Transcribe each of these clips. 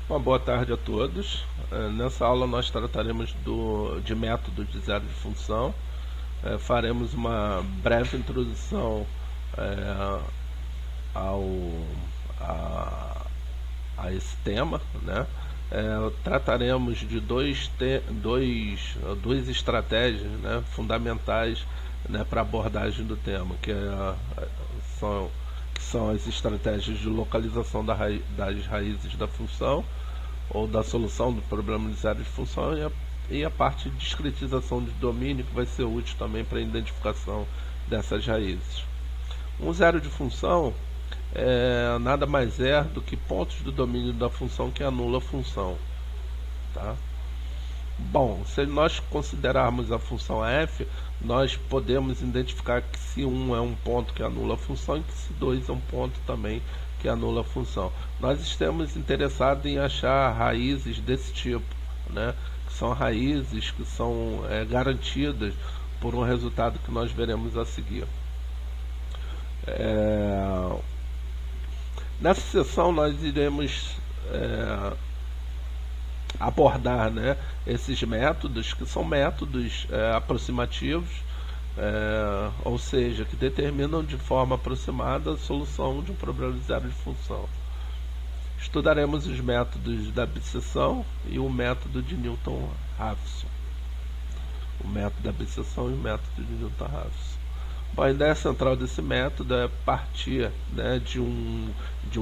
Uma boa tarde a todos. Nessa aula nós trataremos de métodos de zero de função. Faremos uma breve introdução eh, ao, a, a esse tema, né? Trataremos de duas estratégias, né, fundamentais, né, para a abordagem do tema, são, são as estratégias de localização das raízes da função ou da solução do problema de zero de função e a parte de discretização de domínio, que vai ser útil também para a identificação dessas raízes. Um zero de função nada mais é do que pontos do domínio da função que anula a função. Tá? Bom, se nós considerarmos a função f, nós podemos identificar que se 1 é um ponto que anula a função e que se 2 é um ponto também que anula a função. Nós estamos interessados em achar raízes desse tipo, né? Que são raízes que são garantidas por um resultado que nós veremos a seguir. Nessa sessão nós iremos abordar, né, esses métodos, que são métodos aproximativos, ou seja, que determinam de forma aproximada a solução de um problema de zero de função. Estudaremos os métodos da abscisão e o método de Newton-Raphson. O método da abscisão e o método de Newton-Raphson. Bom, a ideia central desse método é partir, né, de um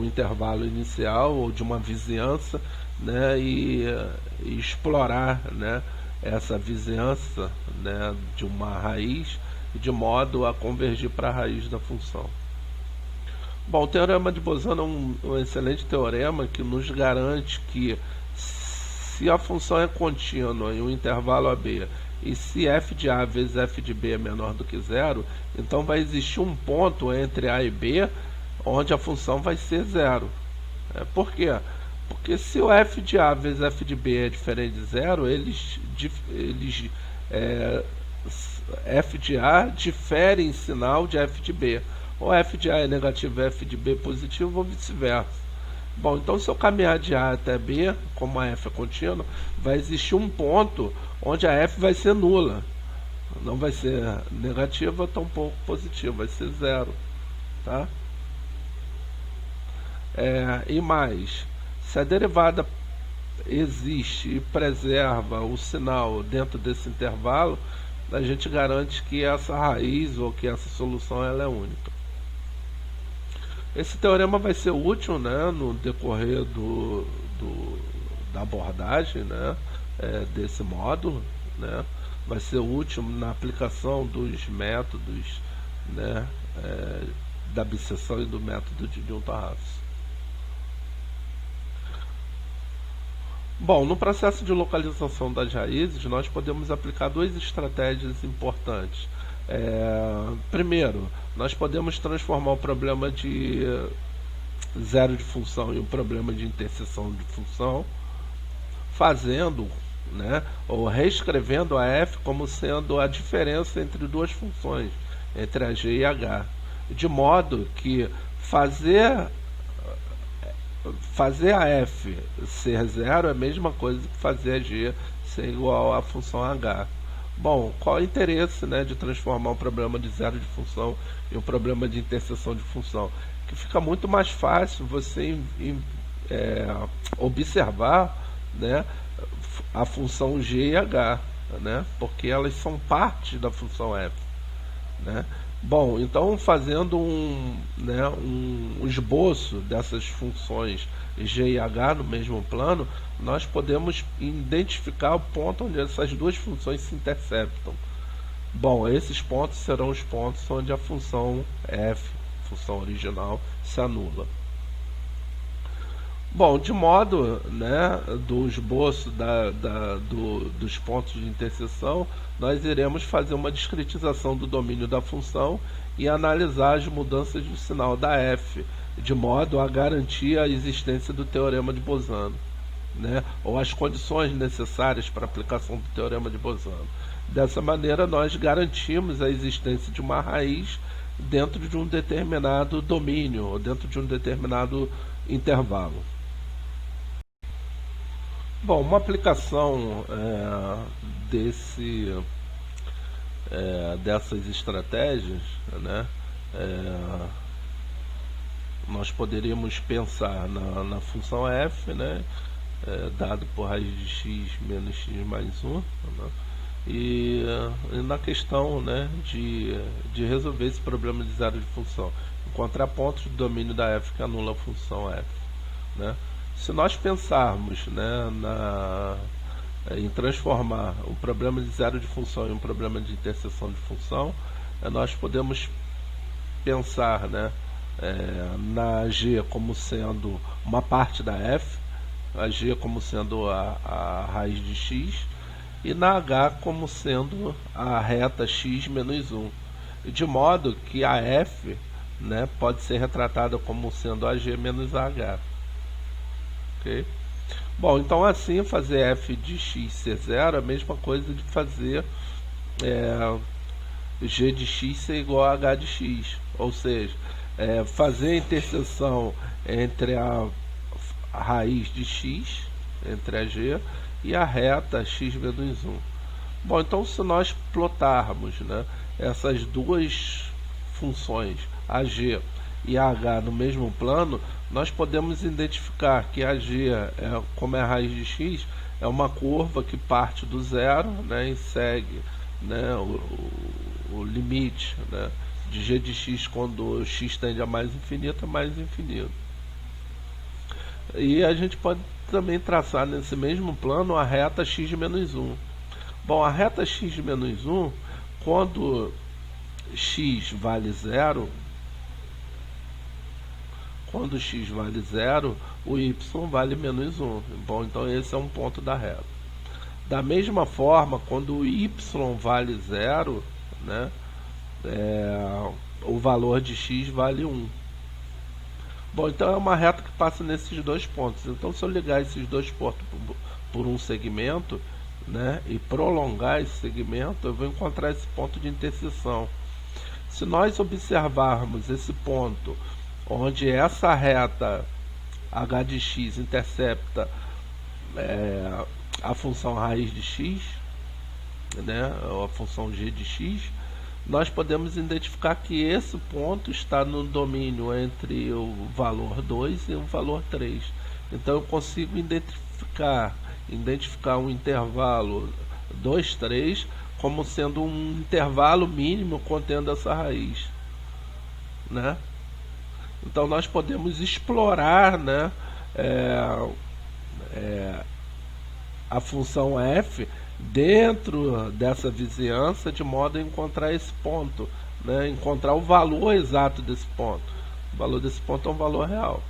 intervalo inicial ou de uma vizinhança, né, e explorar, né, essa vizinhança, né, de uma raiz de modo a convergir para a raiz da função. Bom, o teorema de Bolzano é um excelente teorema que nos garante que se a função é contínua em um intervalo AB e se f de A vezes f de B é menor do que zero, então vai existir um ponto entre A e B onde a função vai ser zero. Por quê? Porque se o f de A vezes f de B é diferente de zero, f de A difere em sinal de f de B. Ou f de A é negativo e f de B é positivo, ou vice-versa. Bom, então se eu caminhar de A até B, como a f é contínua, vai existir um ponto onde a f vai ser nula. Não vai ser negativa, tampouco positiva, vai ser zero. Tá? E mais, se a derivada existe e preserva o sinal dentro desse intervalo, a gente garante que essa raiz ou que essa solução ela é única. Esse teorema vai ser útil, né, no decorrer da abordagem, né, desse módulo, né, vai ser útil na aplicação dos métodos, né, da abscisão e do método de Newton-Raphson. Bom, no processo de localização das raízes, nós podemos aplicar duas estratégias importantes. Primeiro, nós podemos transformar o problema de zero de função em um problema de interseção de função, fazendo, né, ou reescrevendo a f como sendo a diferença entre duas funções, entre a g e a h, de modo que fazer a f ser zero é a mesma coisa que fazer a g ser igual à função h. Bom, qual é o interesse, né, de transformar um problema de zero de função em um problema de interseção de função? Que fica muito mais fácil você observar, né, a função g e h, né, porque elas são parte da função f. Né? Bom, então fazendo um esboço dessas funções g e h no mesmo plano, nós podemos identificar o ponto onde essas duas funções se interceptam. Bom, esses pontos serão os pontos onde a função f, função original, se anula. Bom, de modo, né, do esboço dos pontos de interseção, nós iremos fazer uma discretização do domínio da função e analisar as mudanças do sinal da f, de modo a garantir a existência do teorema de Bolzano, né, ou as condições necessárias para a aplicação do teorema de Bolzano. Dessa maneira, nós garantimos a existência de uma raiz dentro de um determinado domínio, ou dentro de um determinado intervalo. Bom, uma aplicação dessas estratégias, né, é, nós poderíamos pensar na função f, né, dado por raiz de x menos x mais 1, né, e na questão, né, de resolver esse problema de zero de função, encontrar pontos do domínio da f que anula a função f. Né? Se nós pensarmos, né, em transformar um problema de zero de função em um problema de interseção de função, nós podemos pensar, né, na g como sendo uma parte da f, a g como sendo a raiz de x, e na h como sendo a reta x menos 1, de modo que a f, né, pode ser retratada como sendo a g menos a h. Okay? Bom, então assim fazer f de x ser zero é a mesma coisa de fazer g de x ser igual a h de x, ou seja, fazer a interseção entre a raiz de x, entre a g, e a reta x menos 1. Bom, então se nós plotarmos, né, essas duas funções, a g e a h, no mesmo plano, nós podemos identificar que a g, como é a raiz de x, é uma curva que parte do zero, né, e segue, né, o limite, né, de g de x quando x tende a mais infinito, E a gente pode também traçar nesse mesmo plano a reta x menos 1. Bom, a reta x menos 1, quando x vale zero, o y vale menos 1. Bom, então esse é um ponto da reta. Da mesma forma, quando o y vale zero, né, o valor de x vale 1. Bom, então é uma reta que passa nesses dois pontos. Então, se eu ligar esses dois pontos por um segmento, né, e prolongar esse segmento, eu vou encontrar esse ponto de interseção. Se nós observarmos esse ponto onde essa reta h de x intercepta a função raiz de x, né, ou a função g de x, nós podemos identificar que esse ponto está no domínio entre o valor 2 e o valor 3. Então eu consigo identificar um intervalo 2, 3 como sendo um intervalo mínimo contendo essa raiz, né? Então nós podemos explorar, né, a função f dentro dessa vizinhança de modo a encontrar esse ponto, né, encontrar o valor exato desse ponto. O valor desse ponto é um valor real.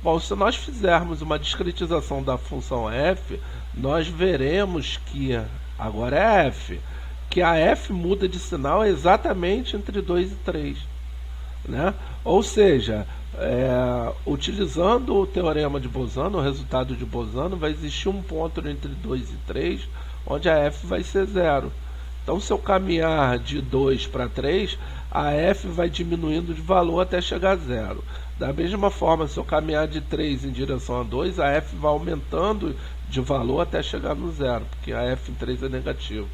Bom, se nós fizermos uma discretização da função f, nós veremos que, agora é f, que a f muda de sinal exatamente entre 2 e 3. Né? Ou seja, utilizando o teorema de Bolzano, o resultado de Bolzano, vai existir um ponto entre 2 e 3, onde a f vai ser zero. Então, se eu caminhar de 2 para 3, a f vai diminuindo de valor até chegar a zero. Da mesma forma, se eu caminhar de 3 em direção a 2, a f vai aumentando de valor até chegar no zero, porque a f em 3 é negativo.